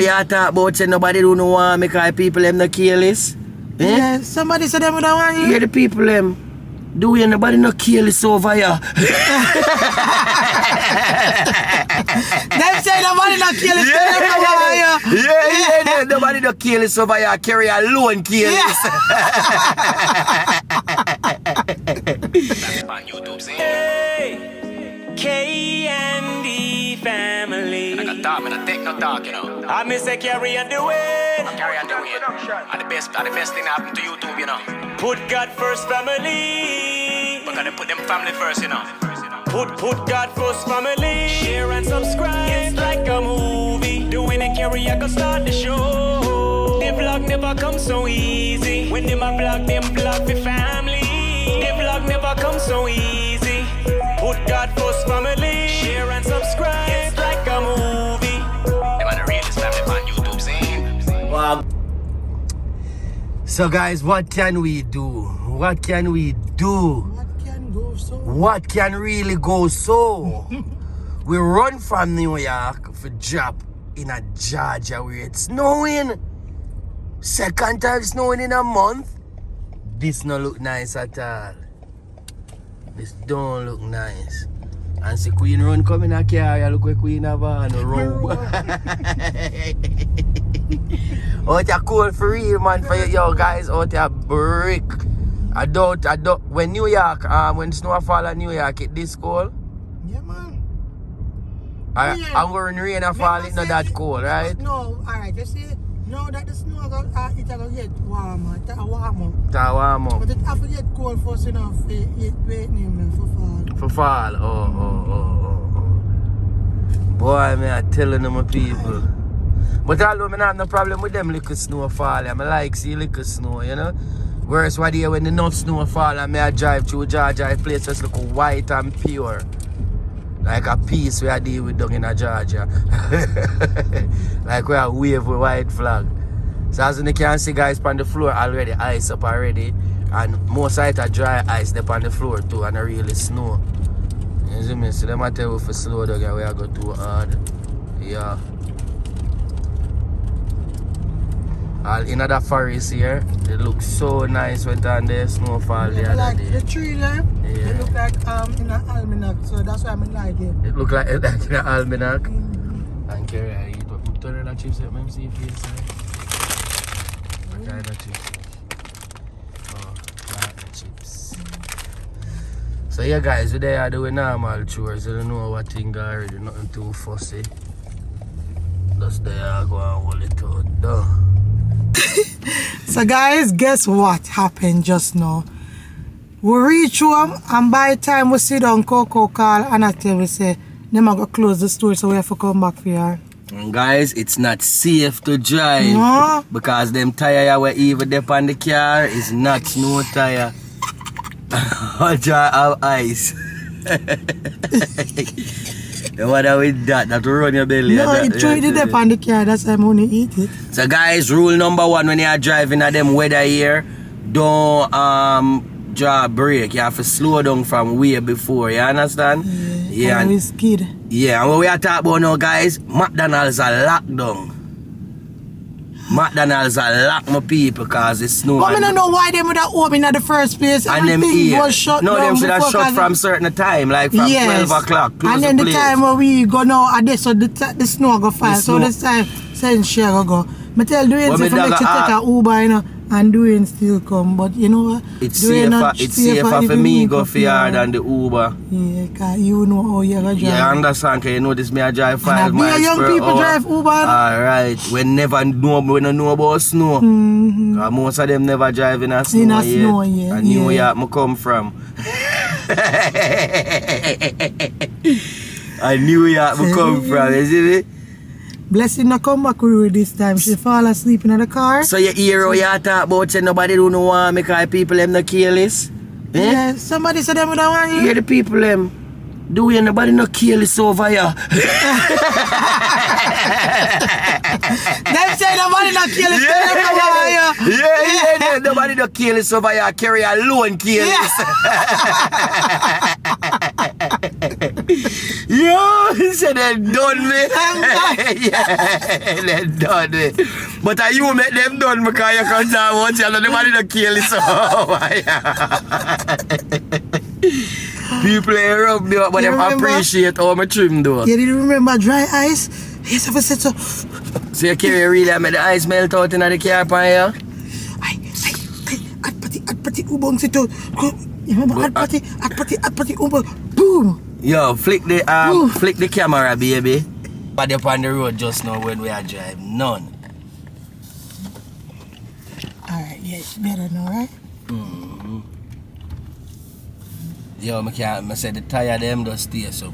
You talk about say nobody don't want me because people them not careless. Eh? Yeah, somebody said them would want you. Yeah, the people them. Do you nobody not careless over here? Them say nobody not careless. Yeah, nobody not careless over here. Carry alone careless. Hey, K&D family. I take no talk, you know. I miss a carry on the way. Carry on the way. And the best thing happened to YouTube, you know. Put God first, family. But gotta put them family first, you know. Put God first, family. Share and subscribe. It's like a movie. Doing a carry, I can start the show. The vlog never comes so easy. When them a vlog, them vlog for family. The vlog never comes so easy. Put God first, family. Share and subscribe. It's like a movie. Them are the realest family on YouTube, scene. Wow. So guys, what can we do? What can we do? What can go so? What can really go so? We run from New York for job in a Georgia where it's snowing. Second time snowing in a month. This no look nice at all. This don't look nice. And see Queen run come in a car, you look like Queen have on a robe. Out here cold for real, man, for yo guys, out here brick. I don't, when New York, when snowfall at New York, it this cold. Yeah, man. I'm going rain and fall, it's not that cold, right? No, alright, you see, now that the snow it's gonna get warmer, it's warmer. It's warmer. But it have to get cold first enough for it waiting for fall. For fall, oh. Boy, man, I'm telling them, my people. But although I have no problem with them little snowfall, I like see little snow, you know. Whereas what day when the not snowfall and I drive through Georgia, the place just look white and pure. Like a piece we are deal with down in Georgia. Like we are wave with white flag. So as you can see guys on the floor already, ice up already. And most of it are dry ice up on the floor too and really snow. You see me? So them I tell you for slow down we are going too hard. Yeah. All in the forest here, it looks so nice when the snowfall the other like day. the tree there, it look like in an almanac, so that's why I like it. It look like in an almanac. And carry I eat up. Turn the chips up, let me see if you see. I try the chips. Oh, like the chips. So yeah guys, we there are doing normal chores. You don't know what thing already, nothing too fussy. Just there go and hold it out. Done. So guys, guess what happened just now? We reach home and by the time we sit down, Coco call and I tell we say, them are going to close the store so we have to come back for you. And guys, it's not safe to drive. No. Because them tire were even dip on the car is not snow tire. Or have ice. The one with that will run your belly. No, it tried it up on the car, that's why I'm only eat it. So guys, rule number one when you are driving at them weather here, don't draw a brake. You have to slow down from way before, you understand? Yeah. And skid. Yeah, and what we are talking about now guys, McDonald's are locked down. McDonald's are locked my people because it's snow. But I don't know why they would have opened at the first place. And them here. Was shut no, down them should have shut from certain time, like from 12 o'clock. And then the time where we go now, at this, so the snow go fast. So this time, since she go. I tell Dwayne to take a Uber, you know, and Dwayne still come. But you know what? It's safer for me go for yard than the Uber. Yeah, because you know how you're going to drive. Yeah, I understand, because you know this me I drive 5 miles per hour. young people drive Uber. Alright, we never know, we don't know about snow. Because most of them never drive in a snow yet. Snow, yeah. And New York I come from. And New York I come from, you see me? Blessing not come back with her this time. She fall asleep in the car. So you hear how you talk about say nobody don't want me because people them not careless? Eh? Yeah, somebody said them would want you. Yeah, the people them. Do you nobody not careless over here? Them say nobody not careless over here. Yeah, nobody not careless over here. Carry alone careless. Yo, say they done me. Yeah, they done me. But are you make them done because you come down once you know the money don't kill you so. People ain't rub me up, but they appreciate how I trim though. You didn't remember dry ice? Yes, I said so. So you carry really make the ice melt out in the car pan here? At party ubong sito. You remember at party ubong. Boom. Yo, flick the camera, baby. But up on the road just now when we are driving. None. Alright, yeah, it's better now, right? Mm-hmm. Yo, I say the tire them just stay so.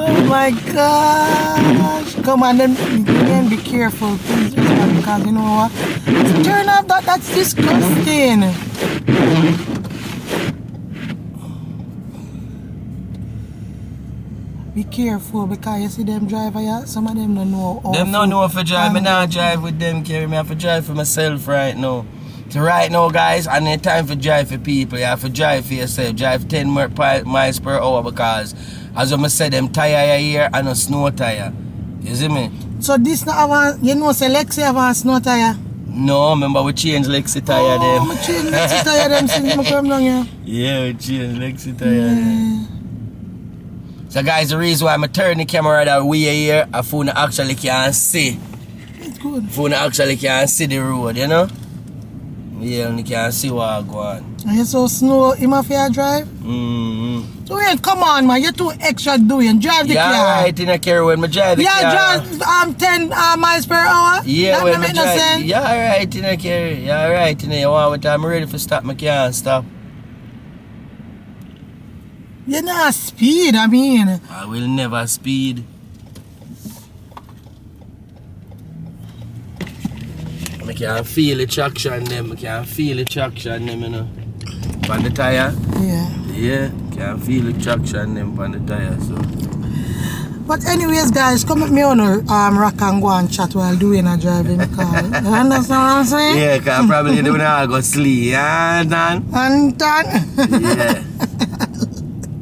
Oh my gosh. Come on, then be careful, please. Because you know what? Turn off that's disgusting. Be careful because you see them driver, yeah? Some of them don't know. Them don't know if I drive. I not drive with them, carry me. I have to drive for myself right now. So right now, guys, I need time for drive for people. You have to drive for yourself. Drive 10 miles per hour because, as I said, them tire here and a snow tire. You see me? So this not have you know, say Lexi have a snow tire? No, remember we changed Lexi tire them. We changed Lexi tire them since I come down here. Yeah, we changed Lexi tire them. So guys, the reason why I'm turning the camera that way here, a phone actually can't see. It's good. Phone actually can't see the road, you know? Yeah, only can't see what I go on. And you saw snow in my fair drive? Mm-hmm. So wait, come on man, you're too extra doing. Drive the car. Yeah, right in a car when I drive the car. Yeah, drive 10 miles per hour? Yeah, that when I make no drive. sense. Yeah, right in a car. Yeah, right in a you want I'm ready for stop, I can't stop. You're not speed, I mean. I will never speed. I can feel the traction them. I can feel the traction them, you know. On the tire. Yeah. Yeah, can feel the traction them on the tire, so. But anyways, guys, come with me on a rock and go and chat while doing a driving car. You understand what I'm saying? Yeah, because probably they will go sleep. Yeah, Dan? And done. Yeah.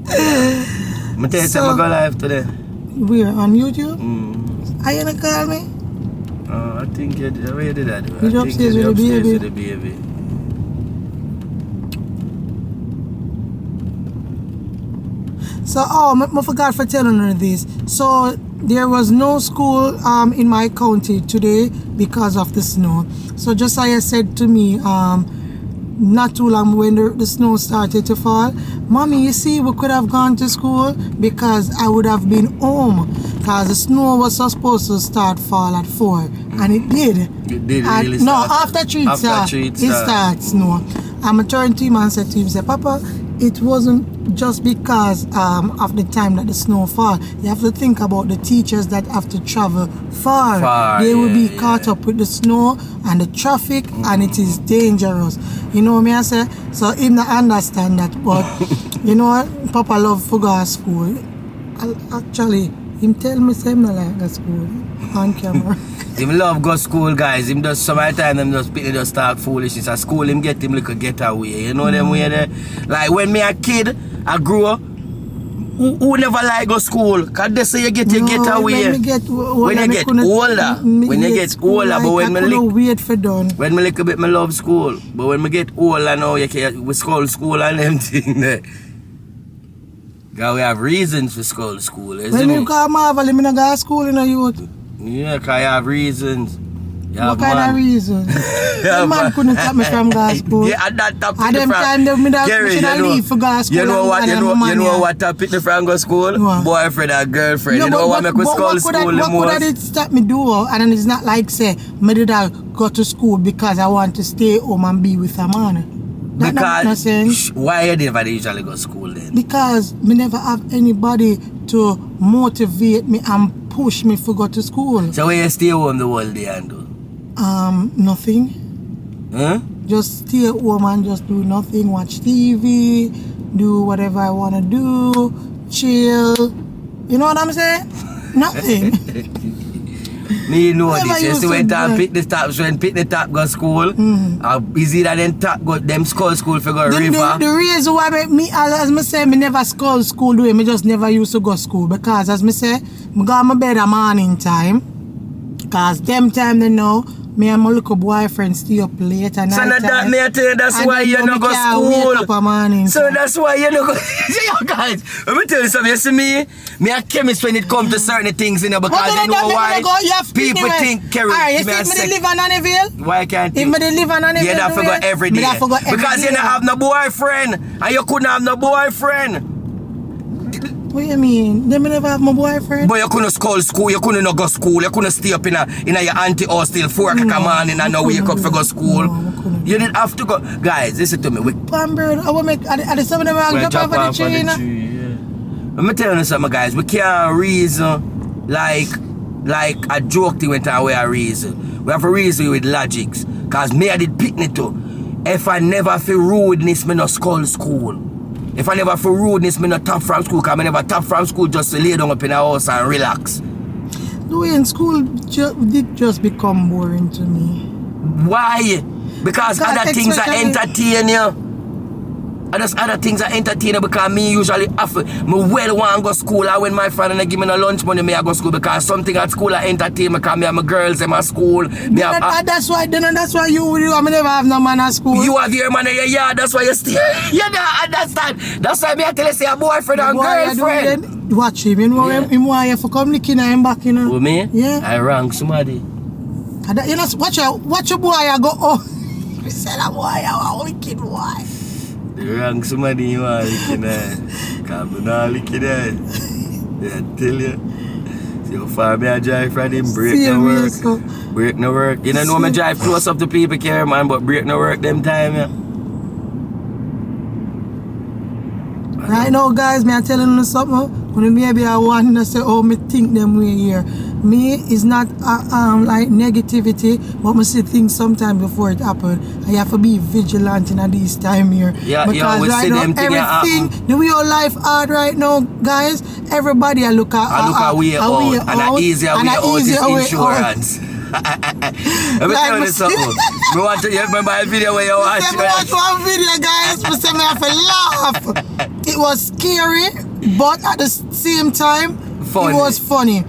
I'm tell you something, I go live today. We're on YouTube? Mm. Are you gonna call me? I think you did. Where you did that? You're upstairs with the baby. With the baby. So, I forgot for telling her this. So, there was no school in my county today because of the snow. So, just like I said to me, not too long when the snow started to fall, Mommy, you see, we could have gone to school because I would have been home because the snow was supposed to start fall at 4 and it did. It did really No, start. after 3 it starts snow. I'm turn to him and said to him, say, Papa, it wasn't just because of the time that the snow fall. You have to think about the teachers that have to travel far. They will be caught up with the snow and the traffic and it is dangerous. You know what I say? So him not understand that, but you know what? Papa love to go to school. Actually, him tell me say him not like go school on camera. Him love go school, guys. Him just sometimes them just people just talk foolishness. At school him get him little getaway. You know them way there. Like when me a kid, I grew up. Who never like go school? Cause they say you get your getaway. When you get older. When you get older, but when me wait for done. When me little bit me love school. But when me get older now, you can we school and them thing there. Cause we have reasons for school. When you go Marvel, me not go to school in a youth. Yeah, cause you have reasons. What kind of reasons? The man couldn't stop me from going to school. Yeah, and that top at them time, they should have leave for go to school. You know what top it from go to school? What? Boyfriend or girlfriend. You know what make we school the most? What could it stop me do? And it's not like say, me did I go to school because I want to stay home and be with a man. That makes no sense. Why you never usually go to school then? Because me never have anybody to motivate me and push me to go to school. So where you stay home the whole day and do? Nothing. Huh? Just stay at home and just do nothing. Watch TV, do whatever I want to do, chill. You know what I'm saying? Nothing. Me know Never this. You used see to when do pick the top, so when pick the top go school, is either them top go them school for go river. The reason why me, as me say, me never school do it, me just never used to go school. Because as me say, me go my bed at morning time. Because them time they know, me and my little boyfriend stay up late and So night that me I tell you, that's and why you no go wake up a morning So time. that's why you no go. See you guys, let me tell you something. You see me a chemist when it comes to certain things, you know, because you know why people think Kerry. Alright, you see if me live in Anneville? Why can't you? If me live in Anneville, You don't forget every day. Because you don't have no boyfriend and you couldn't have no boyfriend. What you mean? They me never have my boyfriend? But you couldn't school, you couldn't go school, you couldn't stay up in your auntie house till 4 o'clock morning and now wake up for go school. No, You didn't have to go. Guys, listen to me. Bird, I will make at the some of them Well, jump over the tree, you know? Let me tell you something, guys. We can't reason like a joke thing went away a reason. We have to reason with logics. Cause me I did picnic too. If I never feel rudeness, me no school. If I never feel rudeness, me no tap from school. Cause I never tap from school just to lay down up in the house and relax. The way in school did just become boring to me. Why? Because other things are entertaining you. Other things are entertaining because me usually me well want to go school. And when my friend and give me no lunch money, me I go school because something at school are entertaining because me and my girls in my school. That's why you I never have no man at school. You have your man in your yard, that's why you stay. You don't understand. That's why me I tell you say a boyfriend and girlfriend. Watch him, you know him want you for come licking him back, you know. With me? Yeah. I rang somebody. You know, watch your boy I go, oh. You said that boy, a wicked boy. You rang somebody you are licking there. Can't be not licking there. Yeah, I tell you. See how far me I drive from him, break no work. Break no work. You don't know me drive close up to people care, man, but break no work them time, yeah. Right now, guys, me I telling you something. When maybe I want to say, oh, me think them way here. Me is not like negativity, but me see things sometimes before it happen. I have to be vigilant in this time here. Yeah, because we right see now, them everything, the way your life hard right now, guys, everybody I look at a way out, and an easier way out is insurance. Let me tell you something. Me want to remember a video where you watch. I watch one video, guys. Me say me have to laugh. It was scary, but at the same time, funny. It was funny.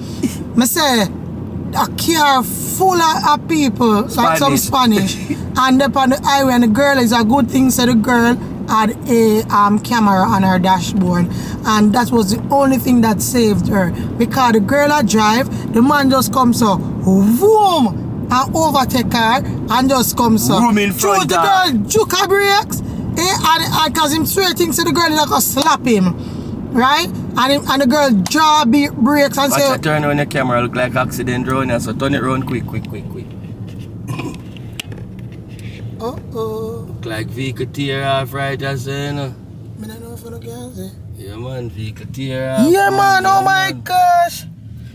Me say a car full of people, like some Spanish, and up on the highway, and the girl is a good thing. So the girl had a camera on her dashboard, and that was the only thing that saved her. Because the girl had drive, the man just comes so boom and overtake her and just comes so. Room in front. The girl juke her brakes, and cause him sweating, so the girl like a slap him. Right? And the girl draw brakes and say, watch turn on the camera, look like accident drone, so turn it around quick. Look like vehicle tear off right as you know. I don't know if I can say. Yeah man, vehicle tear off. Yeah man, oh my gosh.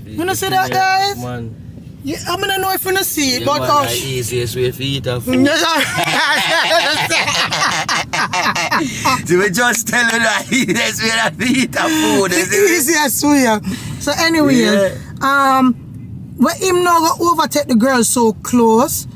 You know see that, guys? Man. Yeah, I don't know if you see it, Yeah, but man, the easiest way to eat a food. So we just tell you that easiest way to eat a food. The easiest way. So anyway, when him now go overtake the girl so close,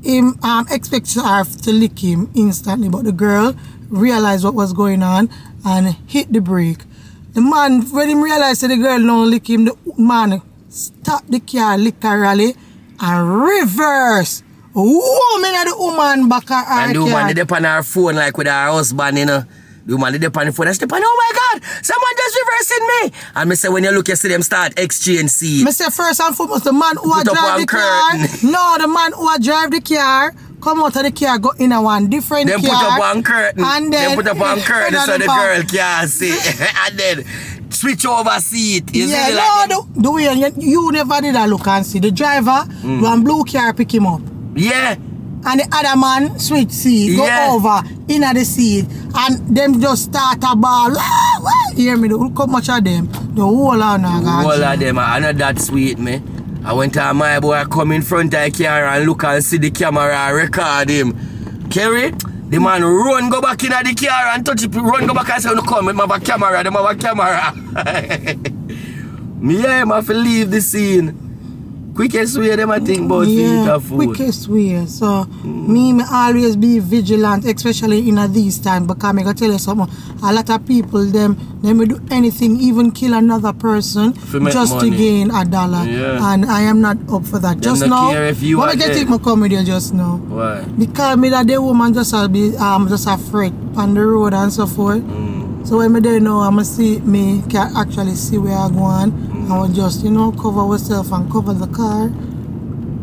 him expects her to lick him instantly, but the girl realized what was going on and hit the brake. The man, when him realized that the girl don't lick him, the man stopped the car literally and reverse. Woman at the woman back at her. And the woman did on her phone like with her husband, you know. The woman did on the phone and Stepan, oh my God, someone just reversing me. And me say when you look, you see them start exchange seat. Me say first and foremost, the man who drive the car. No, the man who drive the car, come out of the car, go in a one different then car. Then put up one curtain. And then put up one curtain so the girl can't see. And then switch over seat. You yeah, see no, like the way you never did that look and see. The driver, one blue car pick him up. Yeah. And the other man switch seat, go over, in the seat, and them just start a ball. Hear me, look how much of them. The whole of them. The whole of them, I know that sweet me. I went to my boy come in front of the car and look and see the camera and record him. Kerry, the man run go back in the car and touch it, run go back and say, no come, I have a camera, them have a camera. Me, I have to leave the scene. Quickest way them I think about vehicle food. Quickest way. So me always be vigilant, especially in these times, because I gotta tell you something. A lot of people them will do anything, even kill another person just money. to gain $1. Yeah. And I am not up for that. Just now, when I get it my comedy just now. Why? Because me that the woman just be just afraid on the road and so forth. So when me there now, I'm gonna see me can actually see where I go on. I will just, cover myself and cover the car.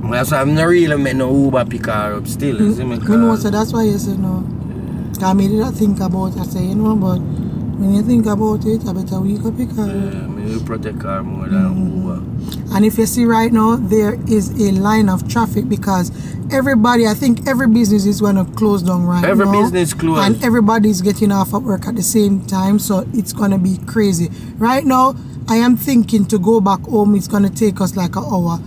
Well, so I'm not really make no Uber pick her up still. You see me? So that's why you say no. Because I didn't think about it. I say, but when you think about it, I better we go pick her up. Yeah, me will protect her more than Uber. And if you see right now, there is a line of traffic because everybody, I think every business is going to close down right Every now. business closed. And everybody's getting off at work at the same time, so it's going to be crazy. Right now, I am thinking to go back home. It's going to take us like an hour,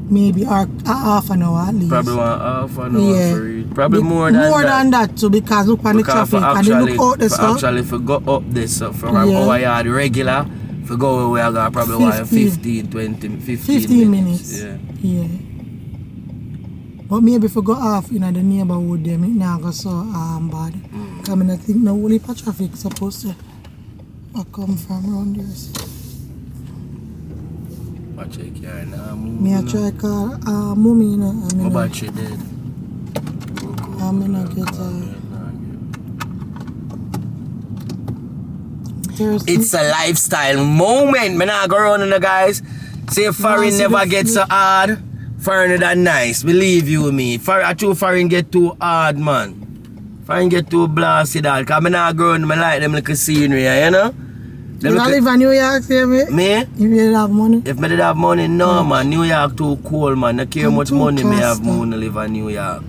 maybe or half an hour at least. Probably half an hour for it. Probably more than that too, because look on the traffic and then look out the stuff. Actually, if we go up this from our yard regular, if we go where we are probably 15 minutes. Yeah. But maybe if we go off in the neighborhood, them it not go so bad. Because I think no only traffic supposed to come from around there. Watch it, yeah, me I try call mommy, My battery dead. I'm not get It's a lifestyle moment. Man, I go around and guys say foreign never gets so hard. Foreign that nice. Believe you me. Foreign get too hard, man. Foreign get too blasted out. Cause I not go around, I like them little scenery, you know? You live in New York, see me? Me? If you didn't have money? If I did have money, no man. New York too cold, man. I care much money me have more to live in New York.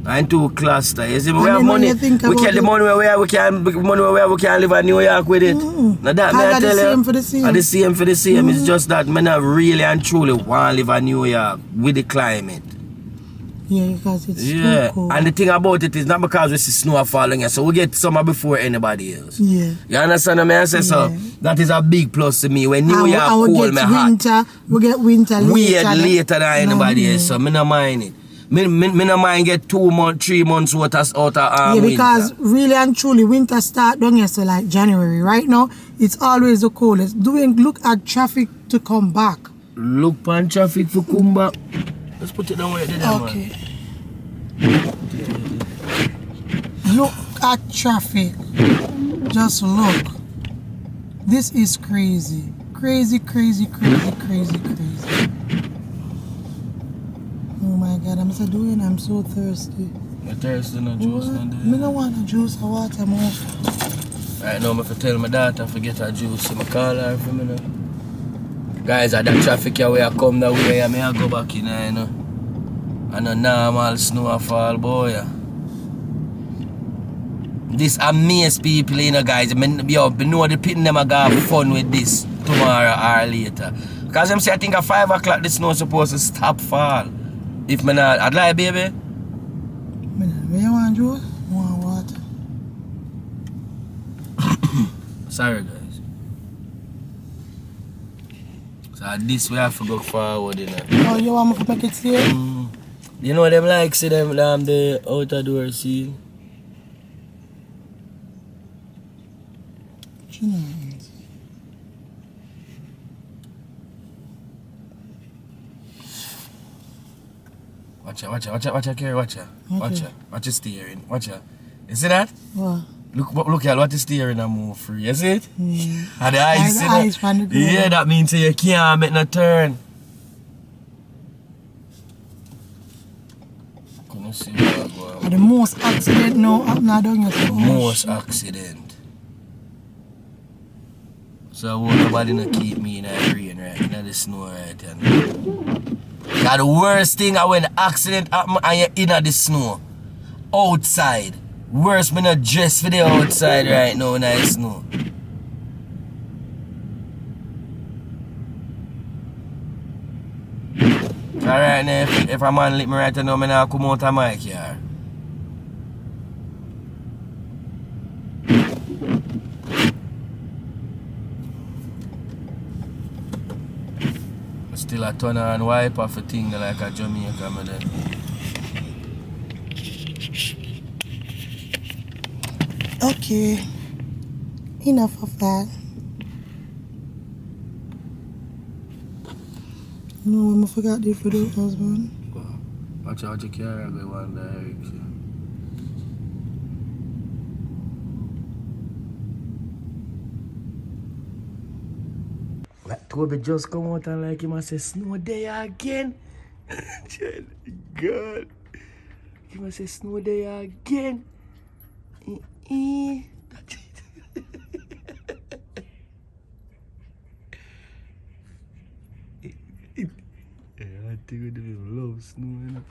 I'm too cluster. You see, we have money. We get the money where we can live in New York with it. Now that me I tell you. The same for the same. It's just that me not really and truly want to live in New York with the climate. Yeah, because it's too cold. And the thing about it is not because we see snow falling here, so we get summer before anybody else. Yeah. You understand what I say? So that is a big plus to me. When New York cold, me hot. We get winter later than anybody else, so I don't mind it. Me no mind get 2 months, 3 months out of yeah, because winter. Really and truly winter start down here, so like January. Right now, it's always the coldest. Look at traffic to come back. Look on traffic for come back. Let's put it down where it is. Okay. Look at traffic. Just look. This is crazy. Crazy. Oh my God, I'm doing. I'm so thirsty. You're thirsty, no juice? I don't want no juice or water more. Right now, I have to tell my daughter to get her juice. So I call her for me now. Guys, at that traffic here where I come that way, I may go back in there, you know. And a normal snowfall, boy. Yeah. This amaze people, you know, guys. I know the people them are going to have fun with this tomorrow or later. Because them say I think at 5 o'clock the snow is supposed to stop fall. If me not, I'd lie, baby. Where you want juice? I want water. Sorry, guys. So this we have to go forward, you know. Oh, you want me to make it here? You know them like see them the outer door scene. Watch her, Kerry, watch her. Watch her steering. Watch her. You see that? What? Look at what the steering and move free. You see it? And the eyes, see that? Yeah, that means you can't make no turn. Couldn't see what going on. The most accident now down here. Most accident. So I want nobody to keep me in that rain right in the snow right now. The worst thing is when the accident happen and you're in the snow. Outside. Worse me not dress for the outside right now in the snow. Alright now, if a man lick me right now, I come out of my car. Still a turn and wipe off a thing like a Jamaica, man. Okay. Enough of that. No, I forgot the for the husband. Watch out your car go one direction. Like Toby just come out and like him and say snow there again. God. He must say snow there again. That's it. Yeah, I think we do love snow, you know.